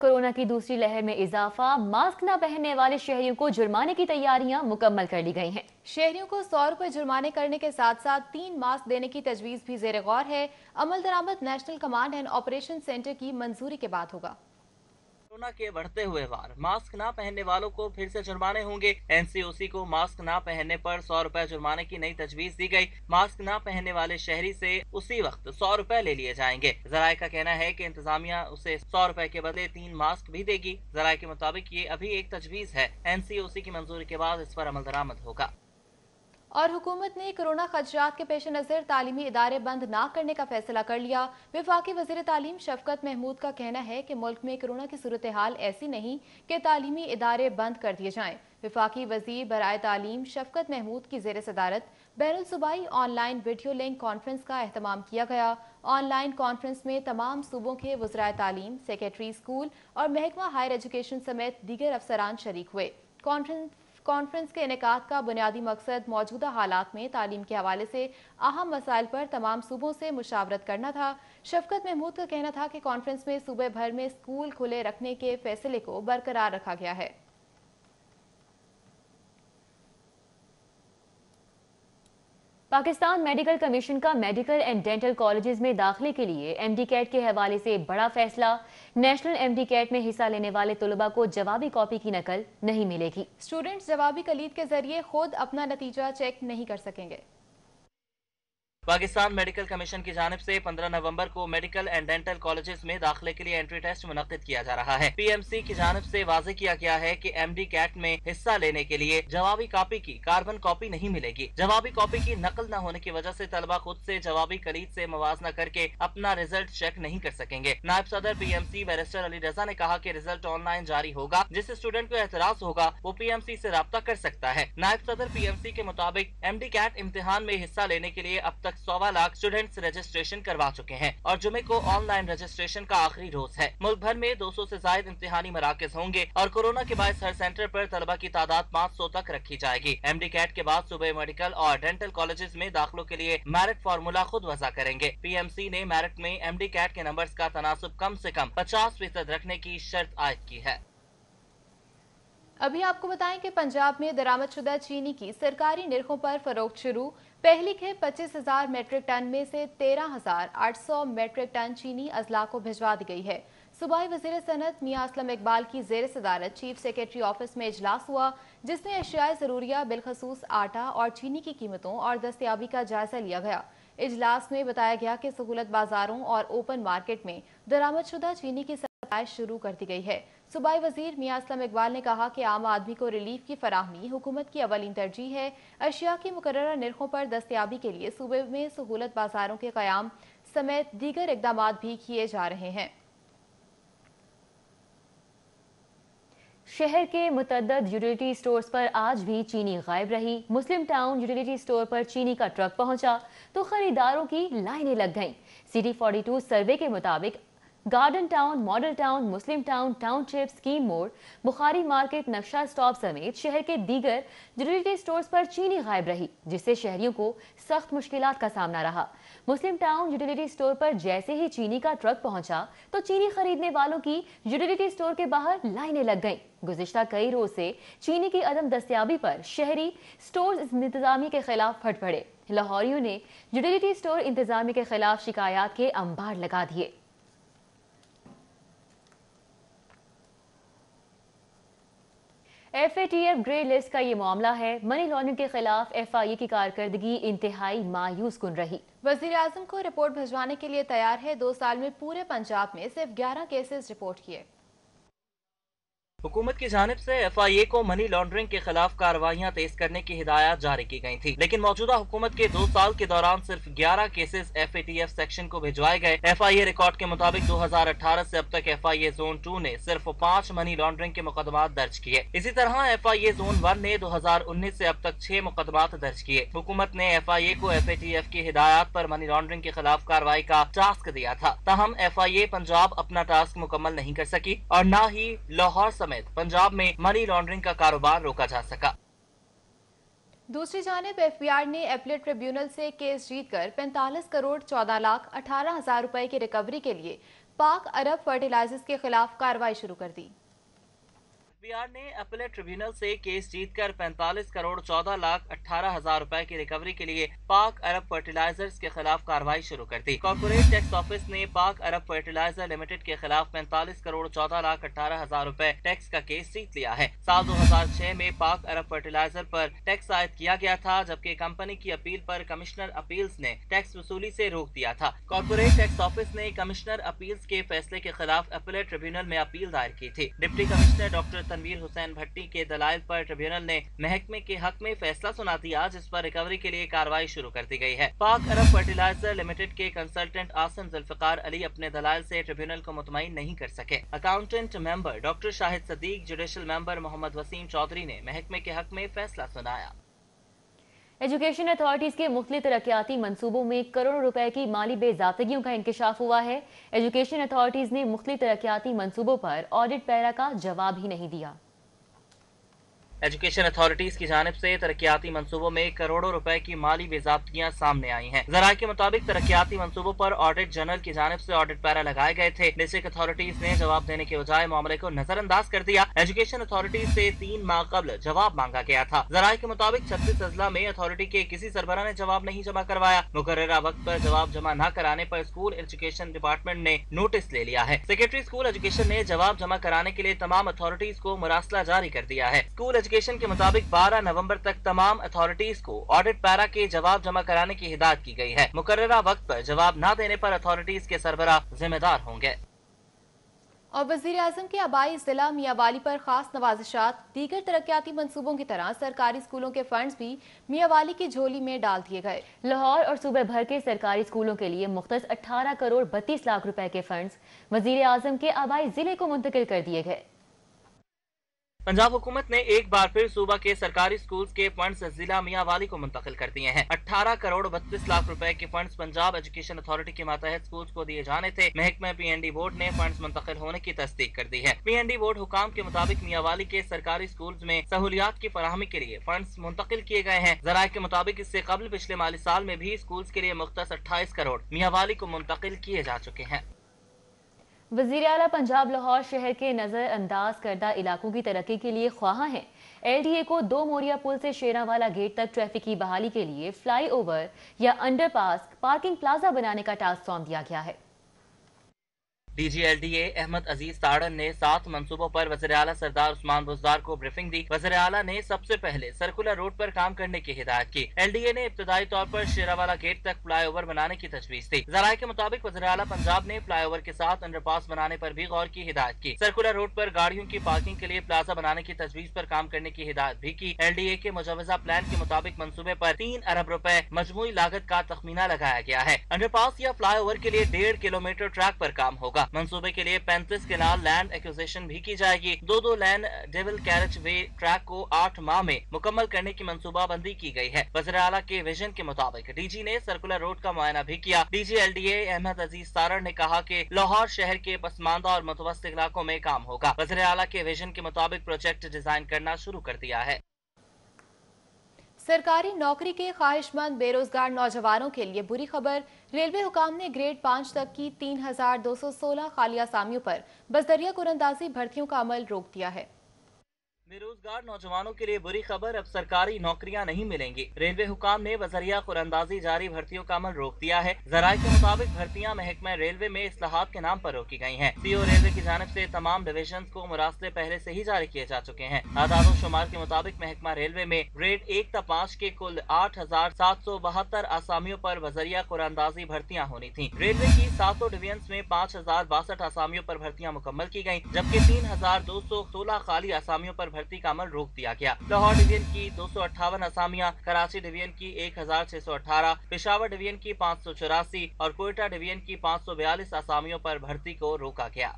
Corona की दूसरी लहर में इजाफा, मास्क न पहनने वाले शहरियों को जुर्माने की तैयारियां मुकम्मल कर ली गई हैं। शहरियों को 100 रुपए जुर्माने करने के साथ साथ 3 मास्क देने की तजवीज भी जेर गौर है। अमल दरामद national command and operation centre की मंजूरी के बाद होगा। कोरोना के बढ़ते हुए वार, मास्क ना पहनने वालों को फिर से जुर्माने होंगे। एनसीओसी को मास्क ना पहनने पर 100 रुपए जुर्माने की नई तजवीज दी गई। मास्क ना पहनने वाले शहरी से उसी वक्त 100 रुपए ले लिए जाएंगे। जराये का कहना है कि इंतजामिया उसे 100 रुपए के बदले 3 मास्क भी देगी। जराये के मुताबिक ये अभी एक तजवीज है। एनसीओसी की मंजूरी के बाद इस पर अमल दरामद होगा। और हुकूमत ने कोरोना खदशात के पेश नज़र तालीमी इदारे बंद ना करने का फैसला कर लिया। वफाकी वज़ीर तालीम शफकत महमूद का कहना है कि मुल्क में कोरोना की सूरत हाल ऐसी नहीं कि तालीमी इदारे बंद कर दिए जाएं। वफाकी वज़ीर बराए तालीम शफकत महमूद की ज़ेर सदारत बैनुल सूबाई ऑनलाइन वीडियो लिंक कॉन्फ्रेंस का एहतमाम किया गया। ऑनलाइन कॉन्फ्रेंस में तमाम सूबों के वज़राए तालीम, सेक्रेटरी स्कूल और महकमा हायर एजुकेशन समेत दीगर अफसरान शरीक हुए। कॉन्फ्रेंस के इनेकाद का बुनियादी मकसद मौजूदा हालात में तालीम के हवाले से अहम मसाइल पर तमाम सूबों से मुशावरत करना था। शफकत महमूद का कहना था कि कॉन्फ्रेंस में सूबे भर में स्कूल खुले रखने के फैसले को बरकरार रखा गया है। पाकिस्तान मेडिकल कमीशन का मेडिकल एंड डेंटल कॉलेजेस में दाखिले के लिए एमडी कैट के हवाले से बड़ा फैसला। नेशनल एमडी कैट में हिस्सा लेने वाले तुलबा को जवाबी कॉपी की नकल नहीं मिलेगी। स्टूडेंट्स जवाबी कलीद के जरिए खुद अपना नतीजा चेक नहीं कर सकेंगे। पाकिस्तान मेडिकल कमीशन की जानिब से 15 नवंबर को मेडिकल एंड डेंटल कॉलेजेस में दाखिले के लिए एंट्री टेस्ट मुनक्किद किया जा रहा है। पीएमसी की जानिब से वाज़ेह किया गया है कि एमडी कैट में हिस्सा लेने के लिए जवाबी कॉपी की कार्बन कॉपी नहीं मिलेगी। जवाबी कॉपी की नकल न होने की वजह से तलबा खुद से जवाबी कलीद से मवाजना करके अपना रिजल्ट चेक नहीं कर सकेंगे। नायब सदर पीएमसी बैरिस्टर अली रजा ने कहा कि रिजल्ट ऑनलाइन जारी होगा। जिस स्टूडेंट को एतराज होगा वो पीएमसी से राब्ता कर सकता है। नायब सदर पीएमसी के मुताबिक एमडी कैट इम्तिहान में हिस्सा लेने के लिए अब तक 1.25 लाख स्टूडेंट्स रजिस्ट्रेशन करवा चुके हैं और जुमे को ऑनलाइन रजिस्ट्रेशन का आखिरी रोज है। मुल्क भर में 200 से ज्यादा इम्तिहानी मराकज होंगे और कोरोना के बायस हर सेंटर पर तलबा की तादाद 500 तक रखी जाएगी। एमडी कैट के बाद सूबे मेडिकल और डेंटल कॉलेजेस में दाखिलों के लिए मेरिट फार्मूला खुद वज़ा करेंगे। पीएमसी ने मेरिट में एमडी कैट के नंबर्स का तनासुब कम से कम 50% रखने की शर्त आयद की है। अभी आपको बताएं कि पंजाब में दरामदशुदा चीनी की सरकारी निर्खों पर फरोख्त शुरू। पहली खेप 25,000 मेट्रिक टन में से 13,800 मेट्रिक टन चीनी अजला को भिजवा दी गई है। सूबाई वज़ीर सनत मियां असलम इकबाल की ज़ेर सदारत चीफ सेक्रेटरी ऑफिस में इजलास हुआ, जिसमें अशियाए ज़रूरिया बिलखसूस आटा और चीनी की कीमतों और दस्तयाबी का जायजा लिया गया। इजलास में बताया गया कि सहूलत बाजारों और ओपन मार्केट में दरामदशुदा चीनी की सप्लाई शुरू कर दी गई है। सूबाई वजीर मियां असलम इकबाल ने कहा कि आम आदमी को रिलीफ की फराहमी हुकूमत की अवलीन तरजीह है। अशिया की मुकर्ररा निर्खों पर दस्तयाबी के लिए सूबे में सहूलत बाजारों के कयाम समेत दीगर इकदाम भी किए जा रहे हैं। शहर के मुतअद्दिद यूटिलिटी स्टोर्स पर आज भी चीनी गायब रही। मुस्लिम टाउन यूटिलिटी स्टोर पर चीनी का ट्रक पहुंचा तो खरीदारों की लाइनें लग गईं। सिटी 42 सर्वे के मुताबिक गार्डन टाउन, मॉडल टाउन, मुस्लिम टाउन, टाउनशिप, स्कीम मोड़, बुखारी मार्केट, नक्शा स्टॉप समेत शहर के दीगर यूटिलिटी स्टोर्स पर चीनी गायब रही, जिससे शहरियों को सख्त मुश्किलात का सामना रहा। मुस्लिम टाउन यूटिलिटी स्टोर पर जैसे ही चीनी का ट्रक पहुंचा तो चीनी खरीदने वालों की यूटिलिटी स्टोर के बाहर लाइनें लग गईं। गुज़िश्ता कई रोज से चीनी की अदम दस्तयाबी पर शहरी स्टोर इंतजामी के खिलाफ फट पड़े। लाहौरियों ने यूटिलिटी स्टोर इंतजामी के खिलाफ शिकायत के अंबार लगा दिए। FATF ग्रे लिस्ट का ये मामला है। मनी लॉन्ड्रिंग के खिलाफ FIA की कारकर्दगी इंतहाई मायूस कुन रही। वजीर आजम को रिपोर्ट भिजवाने के लिए तैयार है। 2 साल में पूरे पंजाब में सिर्फ 11 केसेस रिपोर्ट किए। हुकूमत की जानिब से FIA को मनी लॉन्ड्रिंग के खिलाफ कार्रवाइयां तेज करने की हिदायत जारी की गई थी, लेकिन मौजूदा हुकूमत के 2 साल के दौरान सिर्फ 11 केसेस FATF सेक्शन को भिजवाए गए। FIA रिकॉर्ड के मुताबिक 2018 से अब तक FIA जोन 2 ने सिर्फ 5 मनी लॉन्ड्रिंग के मुकदमात दर्ज किए। इसी तरह FIA जोन 1 ने 2019 से अब तक 6 मुकदमात दर्ज किए। हुकूमत ने FIA को FATF की हिदायत पर मनी लॉन्ड्रिंग के खिलाफ कार्रवाई का टास्क दिया था, ताहम FIA पंजाब अपना टास्क मुकम्मल नहीं कर सकी और न ही लाहौर समेत पंजाब में मनी लॉन्ड्रिंग का कारोबार रोका जा सका। दूसरी जानिब FBR ने एपलेट ट्रिब्यूनल से केस जीतकर 45 करोड़ 14 लाख 18 हजार रुपए की रिकवरी के लिए पाक अरब फर्टिलाइजर्स के खिलाफ कार्रवाई शुरू कर दी। एफबीआर ने अपीलेट ट्रिब्यूनल से केस जीतकर 45 करोड़ 14 लाख 18 हजार रुपए की रिकवरी के लिए पाक अरब फर्टिलाइजर्स के खिलाफ कार्रवाई शुरू कर दी। कॉर्पोरेट टैक्स ऑफिस ने पाक अरब फर्टिलाइजर लिमिटेड के खिलाफ 45 करोड़ 14 लाख 18 हजार रुपए टैक्स का केस जीत लिया है। साल 2006 में पाक अरब फर्टिलाइजर पर टैक्स आयद किया गया था, जबकि कंपनी की अपील पर कमिश्नर अपील्स ने टैक्स वसूली से रोक दिया था। कॉर्पोरेट टैक्स ऑफिस ने कमिश्नर अपील्स के फैसले के खिलाफ अपीलेट ट्रिब्यूनल में अपील दायर की थी। Deputy commissioner doctor Tanveer Hussain Bhatti के दलाइल पर ट्रिब्यूनल ने महकमे के हक में फैसला सुना दिया, जिस पर रिकवरी के लिए कार्रवाई शुरू कर दी गई है। पाक अरब फर्टिलाइजर लिमिटेड के कंसल्टेंट आसिम जुल्फिकार अली अपने दलाइल से ट्रिब्यूनल को मुतमईन नहीं कर सके। Accountant member doctor Shahid Sadiq, judicial member Mohammad Waseem Chaudhry ने महकमे के हक में फैसला सुनाया। एजुकेशन अथॉरिटीज के मुख्तलिफ तरक्याती मंसूबों में करोड़ों रुपए की माली बेज़ाब्तगियों का इंकशाफ हुआ है। एजुकेशन अथॉरिटीज ने मुख्तलिफ तरक्याती मंसूबों पर ऑडिट पैरा का जवाब ही नहीं दिया। एजुकेशन अथॉरिटीज की जानिब से तरक्याती मंसूबों में करोड़ों रुपए की माली बेज़ाब्तियां सामने आई हैं। ज़राए के मुताबिक तरक्याती मंसूबों पर ऑडिट जनरल की जानिब से ऑडिट पैरा लगाए गए थे। डिस्ट्रिक्ट अथॉरिटीज ने जवाब देने के बजाय मामले को नजरअंदाज कर दिया। एजुकेशन अथॉरिटीज से 3 माह कबल जवाब मांगा गया था। ज़राए के मुताबिक 36 अजला में अथॉरिटी के किसी सरबरा ने जवाब नहीं जमा करवाया। मुकर्ररा वक्त पर जवाब जमा न कराने पर स्कूल एजुकेशन डिपार्टमेंट ने नोटिस ले लिया है। सेक्रेटरी स्कूल एजुकेशन ने जवाब जमा कराने के लिए तमाम अथॉरिटीज को मुरासला जारी कर दिया है। स्कूल एजुकेशन के मुताबिक 12 नवंबर तक तमाम अथॉरिटीज को ऑडिट पैरा के जवाब जमा कराने की हिदायत की गई है। मुकर्ररा वक्त पर जवाब न देने पर अथॉरिटीज के सरबरा जिम्मेदार होंगे। और वज़ीर आज़म के आबाई जिला मियांवाली पर खास नवाजिशात, दीगर तरक्याती मंसूबों की तरह सरकारी स्कूलों के फंड्स भी मियांवाली की झोली में डाल दिए गए। लाहौर और सूबे भर के सरकारी स्कूलों के लिए मुख्तस 18 करोड़ 32 लाख रुपए के फंड्स वज़ीर आज़म के आबाई जिले को मुंतकिल कर दिए गए। पंजाब हुकूमत ने एक बार फिर सूबा के सरकारी स्कूल्स के फंड्स जिला मियांवाली को मुंतकिल कर दिए हैं। 18 करोड़ 32 लाख रुपए के फंड्स पंजाब एजुकेशन अथॉरिटी के मातहत स्कूल्स को दिए जाने थे। महकमा PND बोर्ड ने फंड्स मुंतकिल होने की तस्दीक कर दी है। PND बोर्ड हुकाम के मुताबिक मियांवाली के सरकारी स्कूल्स में सहूलियात की फराहमी के लिए फंड्स मुंतकिल किए गए हैं। ज़राए के मुताबिक इससे कबल पिछले माली साल में भी स्कूल्स के लिए मुख्तस 28 करोड़ मियांवाली को मुंतकिल किए जा चुके हैं। वज़ीर आला पंजाब लाहौर शहर के नज़रअंदाज करदा इलाकों की तरक्की के लिए ख्वाहां हैं। LDA को 2 मोरिया पुल से शेरावाला गेट तक ट्रैफिक की बहाली के लिए फ्लाई ओवर या अंडरपास पार्किंग प्लाजा बनाने का टास्क सौंप दिया गया है। DG LDA अहमद अजीज ताड़न ने 7 मंसूबों पर वज़ीर आला सरदार उस्मान बुज़दार को ब्रीफिंग दी। वज़ीर आला ने सबसे पहले सर्कुलर रोड पर काम करने की हिदायत की। LDA ने इब्तदाई तौर पर शेरावाला गेट तक फ्लाई ओवर बनाने की तजवीज़ दी। ज़राए के मुताबिक वज़ीर आला पंजाब ने फ्लाई ओवर के साथ अंडरपास बनाने पर भी गौर की हिदायत की। सर्कुलर रोड पर गाड़ियों की पार्किंग के लिए प्लाजा बनाने की तजवीज़ पर काम करने की हिदायत भी की। LDA के मुजवजा प्लान के मुताबिक मंसूबे पर 3 अरब रुपए मजमूई लागत का तखमीना लगाया गया है। अंडरपास या फ्लाई ओवर के लिए 1.5 किलोमीटर ट्रैक पर काम होगा। मंसूबे के लिए 35 केनाल लैंड एक्विजिशन भी की जाएगी। 2 land devil carriage way track को 8 माह में मुकम्मल करने की मंसूबा बंदी की गई है। वज़ीर आला के विजन के मुताबिक DG ने सर्कुलर रोड का मुआयना भी किया। DG LDA अहमद अजीज तारण ने कहा कि लाहौर शहर के पसमानदा और मुतवस्तित इलाकों में काम होगा। वज़ीर आला के विजन के मुताबिक प्रोजेक्ट डिजाइन करना शुरू कर दिया है। सरकारी नौकरी के ख्वाहिशमंद बेरोजगार नौजवानों के लिए बुरी खबर, रेलवे हुकाम ने ग्रेड 5 तक की 3216 खाली असामियों पर बसदरिया कुरंदाजी भर्तियों का अमल रोक दिया है। बेरोजगार नौजवानों के लिए बुरी खबर, अब सरकारी नौकरियां नहीं मिलेंगी। रेलवे हुकाम ने बजरिया कुरंदाजी जारी भर्तियों का अमल रोक दिया है। ज़राए के मुताबिक भर्तियां महकमा रेलवे में इस्लाहात के नाम पर रोकी गई हैं। CO रेलवे की जानिब से तमाम डिवीजन को मुरासले पहले से ही जारी किए जा चुके हैं। आदाद शुमार के मुताबिक महकमा रेलवे में ग्रेड 1 ta 5 के कुल 8772 आसामियों पर बजरिया कुरंदाजी भर्तियां होनी थी। रेलवे की 700 डिवीजन में 5062 आसामियों पर भर्तियां मुकम्मल की गयी, जबकि 3216 खाली आसामियों पर भर्ती का अमल रोक दिया गया। लाहौर डिवीजन की 258 असामियां, कराची डिवीजन की 1618, पेशावर डिवीजन की 584 और कोयटा डिवीजन की 542 असामियों पर भर्ती को रोका गया।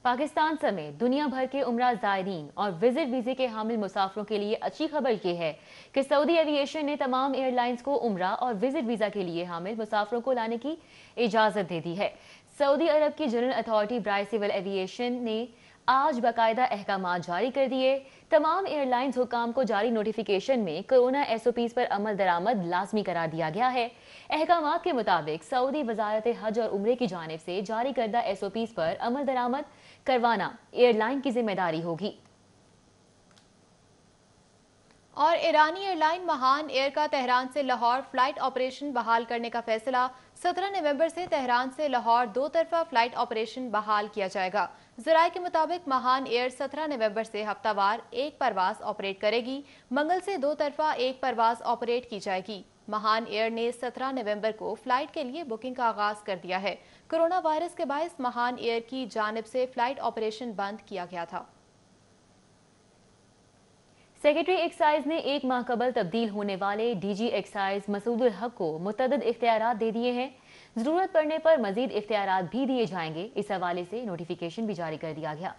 पाकिस्तान समेत दुनिया भर के उम्रा ज़ायरीन और विजिट वीजे के हामिल मुसाफिरों के लिए अच्छी खबर ये है कि सऊदी एविएशन ने तमाम एयरलाइंस को उम्रा और विजिट वीजा के लिए हामिल मुसाफिरों को लाने की इजाजत दे दी है। सऊदी अरब की जनरल अथॉरिटी ब्राय सिविल एविएशन ने آج باقاعدہ احکامات جاری کر دیے۔ تمام ایئر لائنز حکام کو جاری نوٹیفیکیشن میں کورونا ایس او پیز پر عمل درآمد لازمی قرار دیا گیا ہے۔ احکامات کے مطابق سعودی وزارت حج اور عمرے کی جانب سے جاری کردہ ایس او پیز پر عمل درآمد کروانا ایئر لائن کی ذمہ داری ہوگی۔ اور ایرانی ایئر لائن مہان ایئر کا تہران سے لاہور فلائٹ آپریشن بحال کرنے کا فیصلہ 17 نومبر سے تہران سے لاہور دو طرفہ فلائٹ آپریشن بحال کیا جائے گا۔ ذرائع کے مطابق مہان ایئر 17 نومبر سے ہفتہ وار ایک پرواز آپریٹ کرے گی۔ منگل سے دو طرفہ ایک پرواز آپریٹ کی جائے گی۔ مہان ایئر نے 17 نومبر کو فلائٹ کے لیے بکنگ کا آغاز کر دیا ہے۔ کورونا وائرس کے باعث مہان ایئر کی جانب سے فلائٹ آپریشن بند کیا گیا تھا۔ سیکرٹری ایکسائز نے ایک ماہ قبل تبدیل ہونے والے ڈی جی ایکسائز مسعود الحق کو متعدد اختیارات دے دیے ہیں۔ ضرورت پڑنے پر مزید اختیارات بھی دیے جائیں گے۔ اس حوالے سے نوٹیفیکیشن بھی جاری کر دیا گیا۔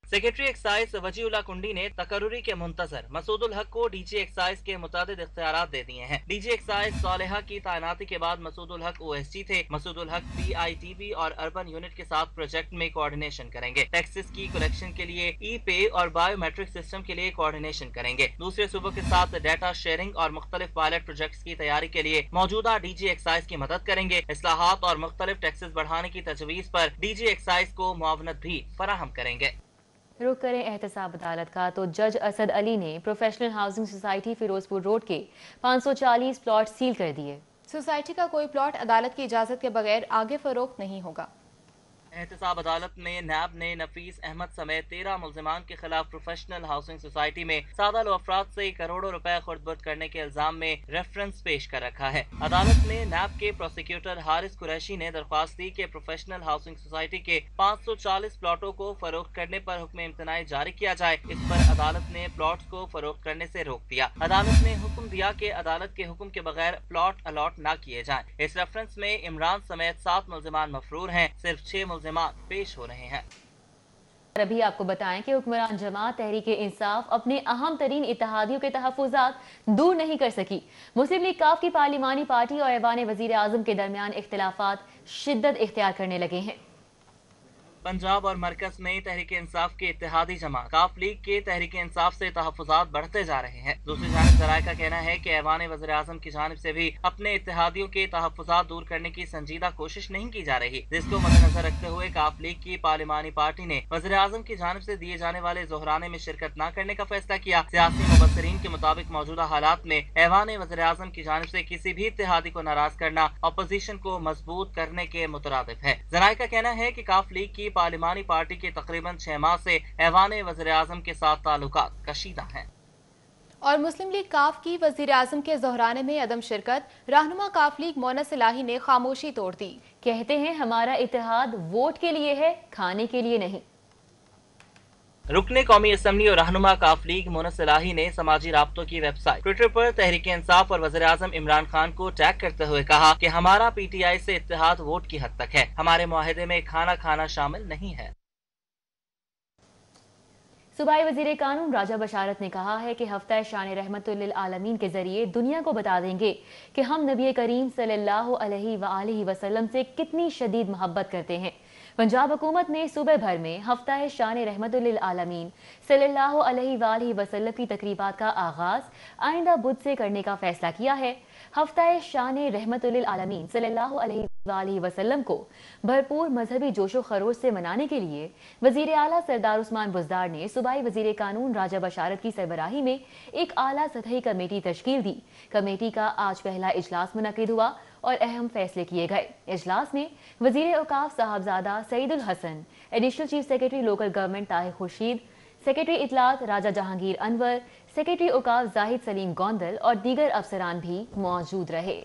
سیکرٹری ایکسائز وجی اللہ کنڈی نے تقرری کے منتظر مسعود الحق کو ڈی جی ایکسائز کے متعدد اختیارات دے دیے ہیں۔ ڈی جی ایکسائز صالحہ کی تعیناتی کے بعد مسعود الحق او ایس ٹی تھے۔ مسعود الحق پی آئی ٹی بی اور اربن یونٹ کے ساتھ پروجیکٹ میں کوارڈینیشن کریں گے۔ ٹیکسز کی کلیکشن کے لیے ای پے اور بایو میٹرک سسٹم کے لیے کوارڈینیشن کریں گے۔ دوسرے صوبوں کے ساتھ ڈیٹا شیئرنگ اور مختلف پائلٹ پروجیکٹس کی تیاری کے لیے موجودہ ڈی جی ایکسائز کی مدد کریں گے۔ اصلاحات اور مختلف ٹیکسز بڑھانے کی تجویز پر ڈی جی ایکسائز کو معاونت بھی فراہم کریں گے۔ رخ کریں احتساب عدالت کا تو جج اسد علی نے پروفیشنل ہاؤسنگ سوسائٹی فیروز پور روڈ کے 540 پلاٹ سیل کر دیے۔ سوسائٹی کا کوئی پلاٹ عدالت کی اجازت کے بغیر آگے فروخت نہیں ہوگا۔ احتساب عدالت میں نیب نے نفیس احمد سمیت 13 ملزمان کے خلاف پروفیشنل ہاؤسنگ سوسائٹی میں سادہ لو افراد سے کروڑوں روپے خرد برد کرنے کے الزام میں ریفرنس پیش کر رکھا ہے۔ عدالت نے نیب کے پروسیکیوٹر حارث قریشی نے درخواست دی کہ پروفیشنل ہاؤسنگ سوسائٹی کے 540 پلاٹوں کو فروخت کرنے پر حکم امتناعی جاری کیا جائے۔ اس پر عدالت نے پلاٹس کو فروخت کرنے سے روک دیا۔ عدالت نے حکم دیا کہ عدالت کے حکم کے بغیر پلاٹ الاٹ نہ کیے جائیں۔ اس ریفرنس میں عمران سمیت 7 ملزمان مفرور ہیں۔ صرف 6 ملزمان پیش ہو رہے ہیں۔ ابھی آپ کو بتائیں کہ حکمران جماعت تحریک انصاف اپنے اہم ترین اتحادیوں کے تحفظات دور نہیں کر سکی۔ مسلم لیگ کاف کی پارلیمانی پارٹی اور ایوان وزیر اعظم کے درمیان اختلافات شدت اختیار کرنے لگے ہیں۔ پنجاب اور مرکز میں تحریک انصاف کے اتحادی جماعت کاف لیگ کے تحریک انصاف سے تحفظات بڑھتے جا رہے ہیں۔ دوسری جانب ذرائع کا کہنا ہے کہ ایوان وزیر اعظم کی جانب سے بھی اپنے اتحادیوں کے تحفظات دور کرنے کی سنجیدہ کوشش نہیں کی جا رہی، جس کو مد نظر رکھتے ہوئے کاف لیگ کی پارلیمانی پارٹی نے وزیر اعظم کی جانب سے دیے جانے والے ظہرانے میں شرکت نہ کرنے کا فیصلہ کیا۔ سیاسی مبصرین کے مطابق موجودہ حالات میں ایوان وزیر اعظم کی جانب سے کسی بھی اتحادی کو ناراض کرنا اپوزیشن کو مضبوط کرنے کے مترادف ہے۔ ذرائع کا کہنا ہے کہ کاف لیگ کی پارلیمانی پارٹی کے تقریباً 6 ماہ سے ایوان وزیر اعظم کے ساتھ تعلقات کشیدہ ہیں۔ اور مسلم لیگ کاف کی وزیر اعظم کے ظہرانے میں عدم شرکت، رہنما کاف لیگ مونس الہی نے خاموشی توڑ دی۔ کہتے ہیں ہمارا اتحاد ووٹ کے لیے ہے، کھانے کے لیے نہیں۔ رکن قومی اسمبلی اور رہنما کاف لیگ مونس الہی نے سماجی رابطوں کی ویب سائٹ ٹویٹر پر تحریک انصاف اور وزیر اعظم عمران خان کو ٹیگ کرتے ہوئے کہا کہ ہمارا پی ٹی آئی سے اتحاد ووٹ کی حد تک ہے، ہمارے معاہدے میں کھانا کھانا شامل نہیں ہے۔ صوبائی وزیر قانون راجہ بشارت نے کہا ہے کہ ہفتہ شان رحمت للعالمین کے ذریعے دنیا کو بتا دیں گے کہ ہم نبی کریم صلی اللہ علیہ وآلہ وسلم سے کتنی شدید محبت کرتے ہیں۔ پنجاب حکومت نے صوبے بھر میں ہفتہ شان رحمت للعالمین صلی اللہ علیہ وآلہ وسلم کی تقریبات کا آغاز آئندہ بدھ سے کرنے کا فیصلہ کیا ہے۔ ہفتہ شان رحمت للعالمین صلی اللہ علیہ وآلہ وسلم کو بھرپور مذہبی جوش و خروش سے منانے کے لیے وزیر اعلیٰ سردار عثمان بزدار نے صوبائی وزیر قانون راجہ بشارت کی سربراہی میں ایک اعلیٰ سطحی کمیٹی تشکیل دی۔ کمیٹی کا آج پہلا اجلاس منعقد ہوا اور اہم فیصلے کیے گئے۔ اجلاس میں وزیر اوقاف Sahibzada Saeed ul-Hassan, additional chief secretary local government Tahir Khurshid, secretary اطلاعات راجہ جہانگیر انور، سیکرٹری اوقاف زاہد سلیم گوندل اور دیگر افسران بھی موجود رہے۔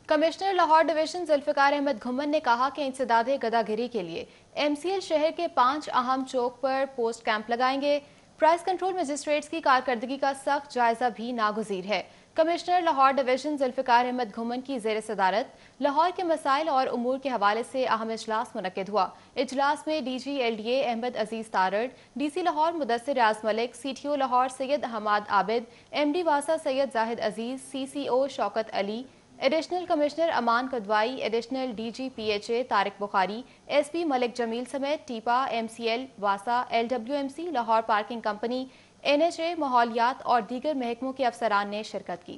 کمشنر لاہور ڈویژن ذوالفقار احمد گھمن نے کہا کہ انسداد گدہ گری کے لیے ایم سی ایل شہر کے 5 اہم چوک پر پوسٹ کیمپ لگائیں گے۔ پرائز کنٹرول مجسٹریٹس کی کارکردگی کا سخت جائزہ بھی ناگزیر ہے۔ کمشنر لاہور ڈویژن ذوالفقار احمد گھمن کی زیر صدارت لاہور کے مسائل اور امور کے حوالے سے اہم اجلاس منعقد ہوا۔ اجلاس میں D G L D A Ahmad Aziz Tarar, D C Lahore Mudassar Riaz Malik, C T O Lahore Syed Hammad Abid, M D واسا سید زاہد عزیز، سی سی او Shaukat Ali, additional commissioner Aman Kidwai, additional D G P H A Tariq Bukhari, S P Malik Jamil سمیت ٹیپا، ایم سی ایل واسا، L W M C Lahore parking company, N H A ماحولیات اور دیگر محکموں کے افسران نے شرکت کی۔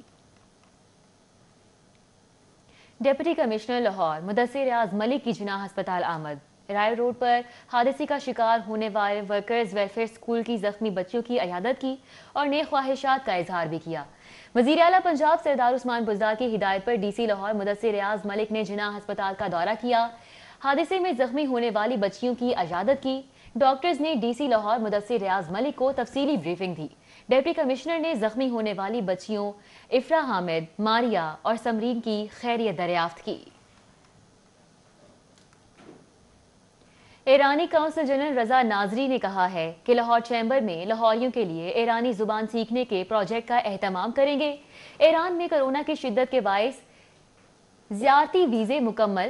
ڈپٹی کمشنر لاہور مدثر ریاض ملک کی جناح ہسپتال آمد۔ رائے روڈ پر حادثے کا شکار ہونے والے ورکرز ویلفیئر اسکول کی زخمی بچیوں کی عیادت کی اور نیک خواہشات کا اظہار بھی کیا۔ وزیر اعلیٰ پنجاب سردار عثمان بزدار کی ہدایت پر ڈی سی لاہور مدثر ریاض ملک نے جناح ہسپتال کا دورہ کیا، حادثے میں زخمی ہونے والی بچیوں کی عیادت کی۔ ڈاکٹرز نے ڈی سی لاہور مدثر ریاض ملک کو تفصیلی بریفنگ دی۔ ڈپٹی کمشنر نے زخمی ہونے والی بچیوں افرا حامد، ماریہ اور سمرین کی خیریت دریافت کی۔ ایرانی کونسل جنرل رضا ناظری نے کہا ہے کہ لاہور چیمبر میں لاہوریوں کے لیے ایرانی زبان سیکھنے کے پروجیکٹ کا اہتمام کریں گے۔ ایران میں کرونا کی شدت کے باعث زیارتی ویزے مکمل،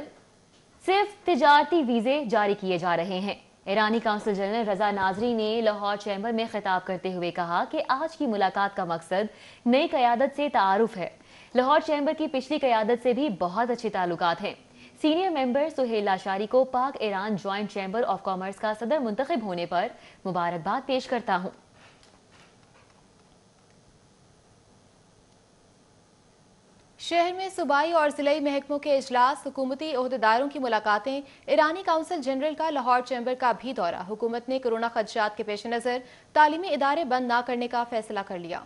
صرف تجارتی ویزے جاری کیے جا رہے ہیں۔ ایرانی کونسل جنرل رضا ناظری نے لاہور چیمبر میں خطاب کرتے ہوئے کہا کہ آج کی ملاقات کا مقصد نئی قیادت سے تعارف ہے۔ لاہور چیمبر کی پچھلی قیادت سے بھی بہت اچھے تعلقات ہیں۔ سینئر ممبر سہیل لاشاری کو پاک Iran joint chamber of commerce کا صدر منتخب ہونے پر مبارکباد پیش کرتا ہوں۔ شہر میں صوبائی اور ضلعی محکموں کے اجلاس، حکومتی عہدیداروں کی ملاقاتیں، ایرانی کونسل جنرل کا لاہور چیمبر کا بھی دورہ۔ حکومت نے کورونا خدشات کے پیش نظر تعلیمی ادارے بند نہ کرنے کا فیصلہ کر لیا۔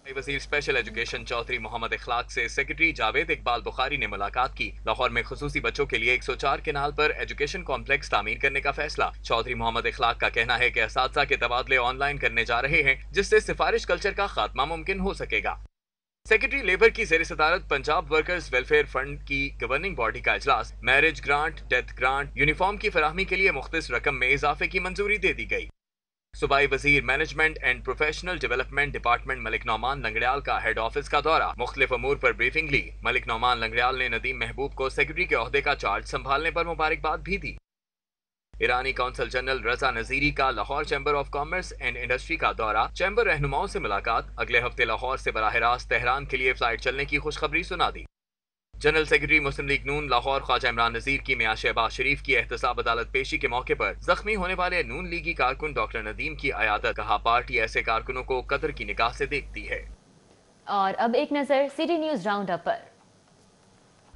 وزیر اسپیشل ایجوکیشن چودھری محمد اخلاق سے سیکرٹری جاوید اقبال بخاری نے ملاقات کی۔ لاہور میں خصوصی بچوں کے لیے 104 کنال پر ایجوکیشن کمپلیکس تعمیر کرنے کا فیصلہ۔ چودھری محمد اخلاق کا کہنا ہے کہ اساتذہ کے تبادلے آن لائن کرنے جا رہے ہیں، جس سے سفارش کلچر کا خاتمہ ممکن ہو سکے گا۔ سیکرٹری لیبر کی زیر صدارت پنجاب ورکرز ویلفیئر فنڈ کی گورننگ باڈی کا اجلاس۔ Marriage grant, death grant, uniform کی فراہمی کے لیے مختص رقم میں اضافے کی منظوری دے دی گئی۔ صوبائی وزیر management and professional development department Malik Nauman Langrial کا ہیڈ آفس کا دورہ، مختلف امور پر بریفنگ لی۔ ملک نعمان لنگڑیال نے ندیم محبوب کو سیکرٹری کے عہدے کا چارج سنبھالنے پر مبارکباد بھی دی۔ ایرانی کونسل جنرل رضا نظیری کا Lahore chamber of commerce and industry کا دورہ، چیمبر رہنماؤں سے ملاقات۔ اگلے ہفتے لاہور سے براہ راست تہران کے لیے فلائٹ چلنے کی خوشخبری سنا دی۔ جنرل سیکرٹری مسلم لیگ نون لاہور خواجہ عمران نذیر کی میاں شہباز شریف کی احتساب عدالت پیشی کے موقع پر زخمی ہونے والے نون لیگی کارکن ڈاکٹر ندیم کی عیادت۔ کہا پارٹی ایسے کارکنوں کو قدر کی نگاہ سے دیکھتی ہے۔ اور اب ایک نظر سٹی نیوز راؤنڈ اپ پر۔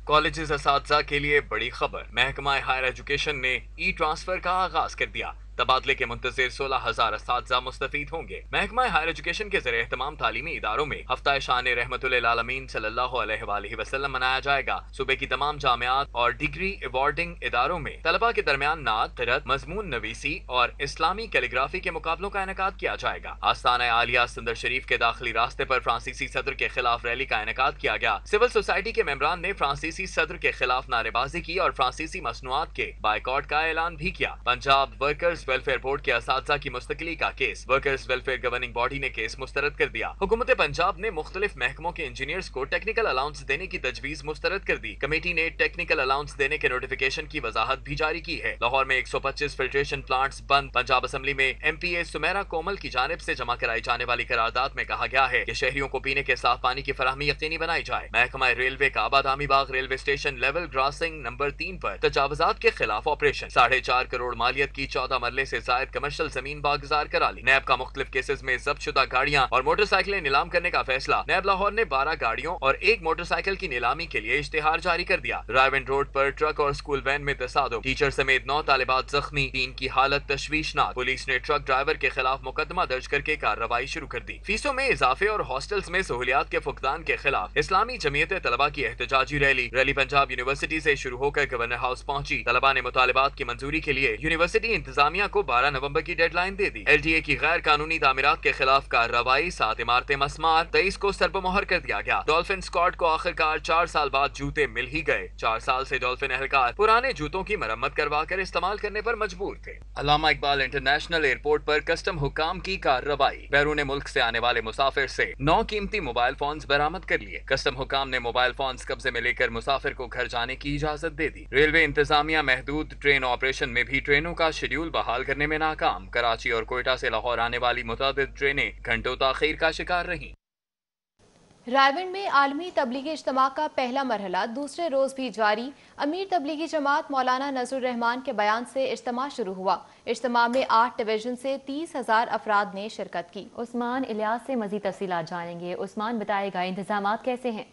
کالجز اساتذہ کے لیے بڑی خبر، محکمہ ہائر ایجوکیشن نے ای ٹرانسفر کا آغاز کر دیا۔ تبادلے کے منتظر 16,000 اساتذہ مستفید ہوں گے۔ محکمہ ہائر ایجوکیشن کے زیر اہتمام تعلیمی اداروں میں ہفتہ شان رحمت للعالمین صلی اللہ علیہ وآلہ وسلم منایا جائے گا۔ صوبے کی تمام جامعات اور ڈگری ایوارڈنگ اداروں میں طلبہ کے درمیان نعت، قرأت، مضمون نویسی اور اسلامی کیلیگرافی کے مقابلوں کا انعقاد کیا جائے گا۔ آستانہ عالیہ سندر شریف کے داخلی راستے پر فرانسیسی صدر کے خلاف ریلی کا انعقاد کیا گیا۔ سول سوسائٹی کے ممبران نے فرانسیسی صدر کے خلاف نعرے بازی کی اور فرانسیسی مصنوعات کے بائیکاٹ کا اعلان بھی کیا۔ پنجاب ورکرز ویلفیئر بورڈ کے اساتذہ کی مستقلی کا case, workers welfare governing body نے کیس مسترد کر دیا۔ حکومت پنجاب نے مختلف محکموں کے انجینئرز کو ٹیکنیکل الاؤنس دینے کی تجویز مسترد کر دی۔ کمیٹی نے ٹیکنیکل الاؤنس دینے کے نوٹیفیکیشن کی وضاحت بھی جاری کی ہے۔ لاہور میں 125 فلٹریشن پلانٹس بند۔ پنجاب اسمبلی میں ایم پی اے سمیرا کومل کی جانب سے جمع کرائی جانے والی قرارداد میں کہا گیا ہے کہ شہریوں کو پینے کے صاف پانی کی فراہمی یقینی بنائی جائے۔ محکمہ ریلوے کا آبادامی باغ railway station level crossing number 3 پر تجاوزات کے خلاف آپریشن۔ 4.5 کروڑ مالیت کی 14 مرلے سے زائد کمرشل زمین باگزار کرا لی۔ نیب کا مختلف کیسز میں ضبط شدہ گاڑیاں اور موٹر سائیکلیں نیلام کرنے کا فیصلہ۔ نیب لاہور نے 12 گاڑیوں اور 1 موٹر سائیکل کی نیلامی کے لیے اشتہار جاری کر دیا۔ رائیونڈ روڈ پر ٹرک اور اسکول وین میں تصادم، ٹیچر سمیت 9 طالبات زخمی، 3 کی حالت تشویشناک۔ پولیس نے ٹرک ڈرائیور کے خلاف مقدمہ درج کر کے کارروائی شروع کر دی۔ فیسوں میں اضافے اور ہاسٹلز میں سہولیات کے فقدان کے خلاف اسلامی جمعیت طلبہ کی احتجاجی ریلی پنجاب یونیورسٹی سے شروع ہو کر گورنر ہاؤس پہنچی۔ طلبہ نے مطالبات کی منظوری کے لیے یونیورسٹی انتظامیہ کو 12 نومبر کی ڈیڈ لائن دے دی۔ ایل ڈی اے کی غیر قانونی تعمیرات کے خلاف کارروائی، 7 عمارتیں مسمار، 23 کو سربمہر کر دیا گیا۔ ڈولفن اسکواڈ کو آخرکار 4 سال بعد جوتے مل ہی گئے۔ 4 سال سے ڈولفن اہلکار پرانے جوتوں کی مرمت کروا کر استعمال کرنے پر مجبور تھے۔ علامہ اقبال انٹرنیشنل ایئرپورٹ پر کسٹم حکام کی کارروائی، بیرون ملک سے آنے والے مسافر سے 9 قیمتی موبائل فونز برآمد کر لیے۔ کسٹم حکام نے موبائل فونز قبضے میں لے کر مسافر کو گھر جانے کی اجازت دے دی۔ ریلوے انتظامیہ محدود ٹرین آپریشن میں بھی ٹرینوں کا شیڈول بحال کرنے میں ناکام۔ کراچی اور کوئٹہ سے لاہور آنے والی متعدد ٹرینیں گھنٹوں تاخیر کا شکار رہیں۔ रायवंड में आलमी तबलीगी इज्तिमा का पहला मरहला दूसरे रोज भी जारी। अमीर तबलीगी जमात मौलाना नजरुर रहमान के बयान से इज्तिमा शुरू हुआ। इज्तिमा में 8 डिवीजन से 30,000 अफराद ने शिरकत की। उस्मान इलियास से मजीद तफसीलात जानेंगे। उस्मान, बताएगा इंतजामात कैसे हैं?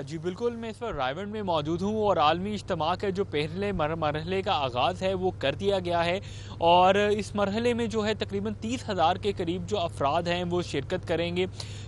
जी बिल्कुल, मैं इस वक्त रायवंड में मौजूद हूँ और आलमी इज्तिमा के जो पहले मरहले का आगाज़ है वो कर दिया गया है और इस मरहले में जो है तकरीबन 30,000 के करीब जो अफराद हैं वो शिरकत करेंगे,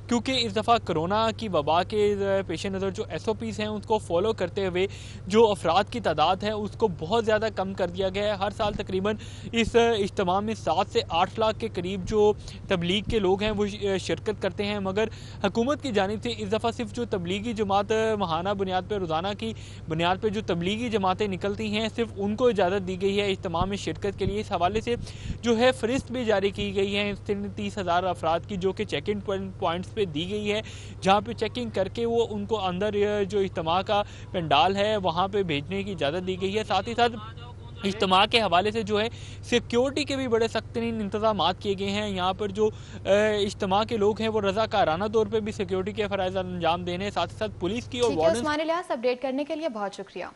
क्योंकि इस दफ़ा कोरोना की वबा के पेश नज़र जो SOPs हैं उसको फॉलो करते हुए जो अफराद की तादाद है उसको बहुत ज़्यादा कम कर दिया गया है। हर साल तकरीबन इस इज्तिमा में 7 से 8 लाख के करीब जो तबलीग के लोग हैं वो शिरकत करते हैं, मगर हुकूमत की जानिब से इस दफ़ा सिर्फ जो तबलीगी जमात माहाना बुनियाद पर, रोज़ाना की बुनियाद पर जो तबलीगी जमातें निकलती हैं सिर्फ उनको इजाज़त दी गई है इज्तिमा में शिरकत के लिए। इस हवाले से जो है फ़रिस्त भी जारी की गई है 30,000 अफराद की, जो कि चेकिंग पॉइंट्स पे दी गई है, जहाँ पे चेकिंग करके वो उनको अंदर जो इज्तिमा का पंडाल है वहाँ पे भेजने की इजाज़त दी गई है। साथ ही साथ इज्तिमा के हवाले से जो है सिक्योरिटी के भी बड़े सख्त तरीन इंतजाम किए गए हैं। यहाँ पर जो इज्तिमा के लोग हैं वो रज़ाकाराना तौर पे भी सिक्योरिटी के फ़राइज़ अंजाम देने, साथ ही साथ पुलिस की और उस्मान इलियास अपडेट करने के लिए बहुत शुक्रिया।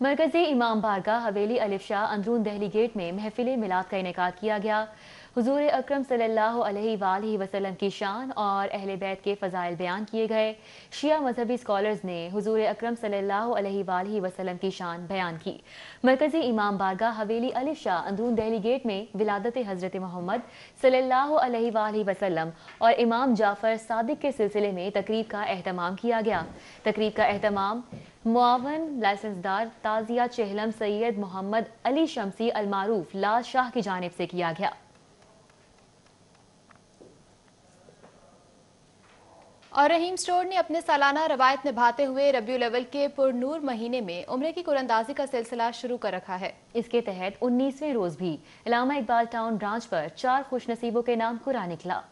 मरकजी इमाम बारगाह हवेली अलिफ शाह अंदरून दहली गेट में महफिल मिलाद का इनेकाद किया गया। हुजूर अकरम सल्लल्लाहु अलैहि वसल्लम की शान और अहले बैत के फ़ज़ाइल बयान किए गए। शिया मजहबी स्कॉलर्स ने हुजूर अकरम सल्लल्लाहु अलैहि वसल्लम की शान बयान की। मरकजी इमाम बारगाह हवेली अलिफ शाह अंदरून दहली गेट में विलादत हज़रत मोहम्मद सल्लल्लाहु अलैहि वसल्लम और इमाम जाफ़र सादिक के सिलसिले में तकरीब का एहतमाम किया गया। तकरीब का एहतमाम मुआवन लाइसेंसदार ताज़िया चेहलम सैयद मोहम्मद अली शमसी अलमारूफ लाल शाह की जानिब से किया गया। और रहीम स्टोर ने अपने सालाना रवायत निभाते हुए रबीउल अव्वल के पुरनूर महीने में उम्रे की कुरानंदाजी का सिलसिला शुरू कर रखा है। इसके तहत 19वें रोज भी अल्लामा इकबाल टाउन ब्रांच पर 4 खुशनसीबों के नाम कुरान निकला।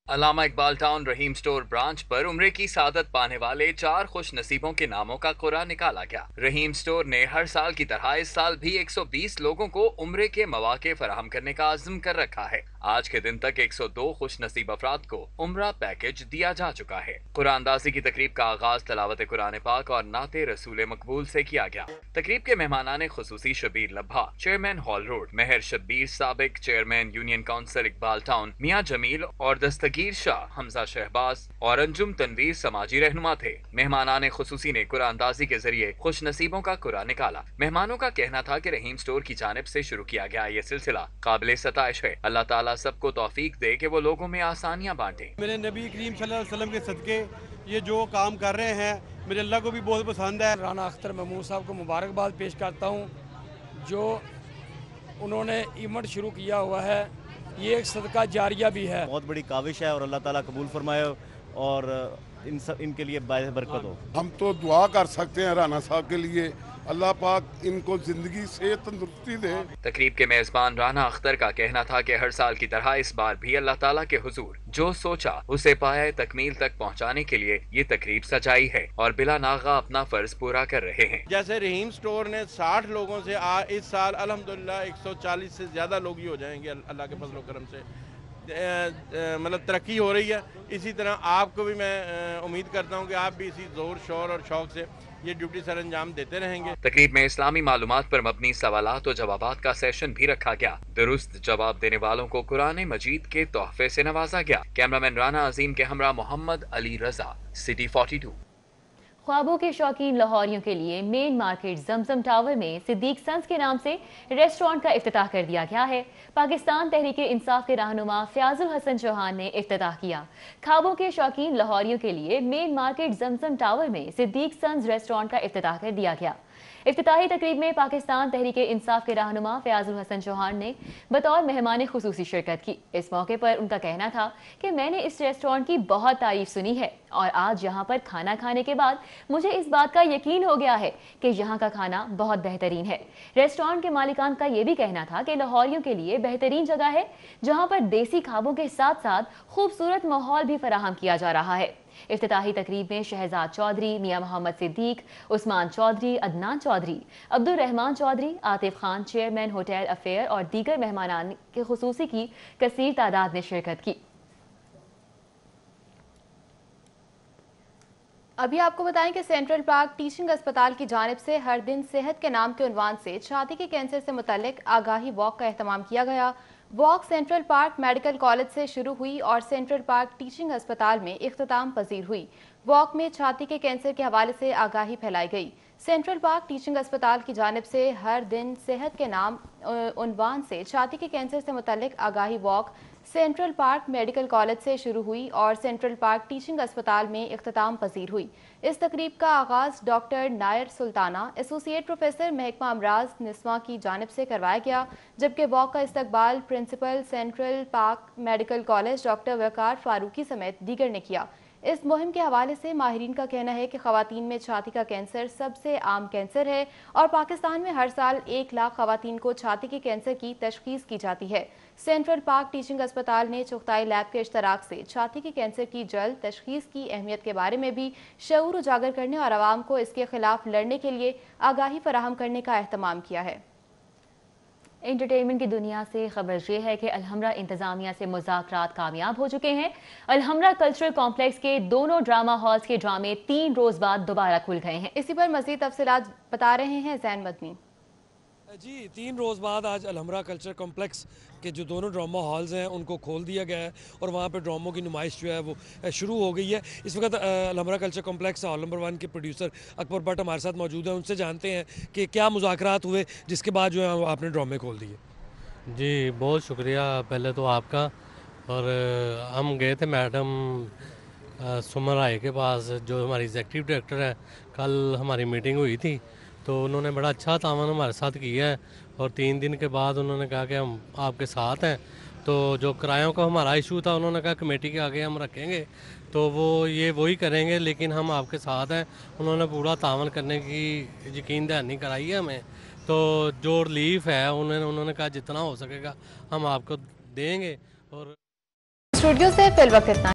अल्लामा इकबाल टाउन रहीम स्टोर ब्रांच पर उम्रे की सादत पाने वाले 4 खुश नसीबों के नामों का कुरान निकाला गया। रहीम स्टोर ने हर साल की तरह इस साल भी 120 लोगों को उम्रे के मौके फराहम करने का आज़म कर रखा है। आज के दिन तक 102 खुश नसीब अफराद को उम्रा पैकेज दिया जा चुका है। कुरानदाजी की तकरीब का आगाज तलावत कुरान पाक और नाते रसूल मकबूल से किया गया। तकरीब के मेहमानान खुसूसी शबीर लब्हा चेयरमैन हॉल रोड, मेहर शब्बीर साबिक chairman union council Iqbal town, मियाँ जमील और दस्तगीर शाह, हमजा शहबाज और अंजुम तनवीर समाजी रहनुमा थे। मेहमानान खुसूसी ने कुरानदाजी के जरिए खुश नसीबों का कुरान निकाला। मेहमानों का कहना था कि रहीम स्टोर की जानिब से शुरू किया गया ये सिलसिला काबिल सताइश है। अल्लाह ताला सबको तौफीक दे कि वो लोगों में आसानियां बांटे। मेरे नबी करीम सल्लल्लाहु अलैहि वसल्लम के सदके ये जो काम कर रहे हैं मेरे अल्लाह को भी बहुत पसंद है। राना अख्तर महमूद साहब को मुबारकबाद पेश करता हूँ, जो उन्होंने इवेंट शुरू किया हुआ है, ये एक सदका जारिया भी है। बहुत बड़ी काविश है और अल्लाह ताला कबूल फरमाए और इनके लिए बायस बरकत हो। हम तो दुआ कर सकते हैं राना साहब के लिए, अल्लाह पाक इनको जिंदगी से तंदुरुस्ती दे। तकरीब के मेजबान राना अख्तर का कहना था कि हर साल की तरह इस बार भी अल्लाह ताला के हुजूर जो सोचा उसे पाया तकमील तक पहुंचाने के लिए ये तकरीब सजाई है और बिला नागा अपना फर्ज पूरा कर रहे हैं। जैसे रहीम स्टोर ने 60 लोगों से इस साल अल्हम्दुलिल्लाह 140 से ज्यादा लोग ही हो जाएंगे अल्लाह के फजल करम से। मतलब तरक्की हो रही है। इसी तरह आपको भी मैं उम्मीद करता हूँ कि आप भी इसी जोर शोर और शौक से ये ड्यूटी सर अंजाम देते रहेंगे। तकरीब में इस्लामी मालूमात पर मबनी सवालात और जवाबात का सेशन भी रखा गया। दुरुस्त जवाब देने वालों को कुरान मजीद के तोहफे से नवाजा गया। कैमरामैन राना अजीम के हमरा मोहम्मद अली रजा, सिटी 42। ख्वाबों के शौकीन लाहौरियों के लिए मेन मार्केट जमजम टावर में सिद्दीक सन्स के नाम से रेस्टोरेंट का इफ्तिताह कर दिया गया है। पाकिस्तान तहरीक इंसाफ के रहनुमा फयाजुल हसन चौहान ने इफ्तिताह किया। ख्वाबों के शौकीन लाहौरियों के लिए मेन मार्केट जमजम टावर में सिद्दीक सन्स रेस्टोरेंट का इफ्तिताह कर दिया गया। इफ्तिताही तकरीब में पाकिस्तान तहरीक इंसाफ के रहनुमा फयाजुल हसन चौहान ने बतौर मेहमान खुसूसी शिरकत की। इस मौके पर उनका कहना था कि मैंने इस रेस्टोरेंट की बहुत तारीफ सुनी है और आज यहाँ पर खाना खाने के बाद मुझे इस बात का यकीन हो गया है कि यहाँ का खाना बहुत बेहतरीन है। रेस्टोरेंट के मालिकान का ये भी कहना था कि लाहौरियों के लिए बेहतरीन जगह है जहाँ पर देसी खाबों के साथ साथ खूबसूरत माहौल भी फराहम किया जा रहा है। इफ्तिताही तकरीब में Shahzad Chaudhry, Mian Mohammad Siddique, Usman Chaudhry, Adnan Chaudhry, Abdul Rehman Chaudhry, Atif Khan chairman hotel affair और दीगर मेहमानान के खुसूसी की कसीर तादाद ने शिरकत की। अभी आपको बताएं कि सेंट्रल पार्क टीचिंग अस्पताल की जानिब से हर दिन सेहत के नाम के उन्वान से छाती के कैंसर से मुतल्लिक आगाही वॉक का एहतमाम किया गया। Walk central park medical college से शुरू हुई और सेंट्रल पार्क टीचिंग अस्पताल में इख्तिताम पजीर हुई। वॉक में छाती के कैंसर के हवाले से आगाही फैलाई गई। सेंट्रल पार्क टीचिंग अस्पताल की जानिब से हर दिन सेहत के नाम उन्वान से छाती के कैंसर से मुतल्लिक आगाही walk central park medical college से शुरू हुई और सेंट्रल पार्क टीचिंग अस्पताल में इख्तिताम पजीर हुई। इस तकरीब का आगाज़ doctor Nair Sultana, associate professor महकमा अमराज निस्वा की जानिब से करवाया गया, जबकि वॉक का इस्तकबाल principal central park medical college doctor Waqar Farooqi समेत दीगर ने किया। इस मुहिम के हवाले से माहिरीन का कहना है कि खवातीन में छाती का कैंसर सबसे आम कैंसर है और पाकिस्तान में हर साल 1 लाख खवातीन को छाती के कैंसर की तशखीस की जाती है। सेंट्रल पार्क टीचिंग अस्पताल ने चुगताई लैब के इश्तराक से छाती के कैंसर की जल्द तशखीस की अहमियत के बारे में भी शऊर उजागर करने और आवाम को इसके खिलाफ लड़ने के लिए आगाही फराहम करने का एहतमाम किया है। एंटरटेनमेंट की दुनिया से खबर ये है कि अलहमरा इंतजामिया से मुज़ाकरात कामयाब हो चुके हैं। अलहमरा कल्चरल कॉम्प्लेक्स के दोनों ड्रामा हॉल्स के ड्रामे 3 रोज बाद दोबारा खुल गए हैं। इसी पर मज़ीद तफसीलात बता रहे हैं जैन मदनी। जी, 3 रोज़ बाद आज अलहमरा कल्चर कॉम्प्लेक्स के जो दोनों ड्रामा हॉल्स हैं उनको खोल दिया गया है और वहाँ पे ड्रामों की नुमाइश जो है वो शुरू हो गई है। इस वक्त Alhamra culture complex hall number 1 के प्रोड्यूसर अकबर भट्ट हमारे साथ मौजूद हैं। उनसे जानते हैं कि क्या मुज़ाकरात हुए जिसके बाद जो है आपने ड्रामे खोल दिए। जी, बहुत शुक्रिया पहले तो आपका। और हम गए थे मैडम सुमन राय के पास जो हमारी एग्जीक्यूटिव डायरेक्टर है। कल हमारी मीटिंग हुई थी तो उन्होंने बड़ा अच्छा तावन हमारे साथ किया है और 3 दिन के बाद उन्होंने कहा कि हम आपके साथ हैं। तो जो किरायों का हमारा इशू था उन्होंने कहा कमेटी के आगे हम रखेंगे तो वो ये वही करेंगे, लेकिन हम आपके साथ हैं। उन्होंने पूरा तावन करने की यकीन दहानी कराई है हमें। तो जो रिलीफ है उन्होंने कहा जितना हो सकेगा हम आपको देंगे। और स्टूडियो से फिल वक्त इतना।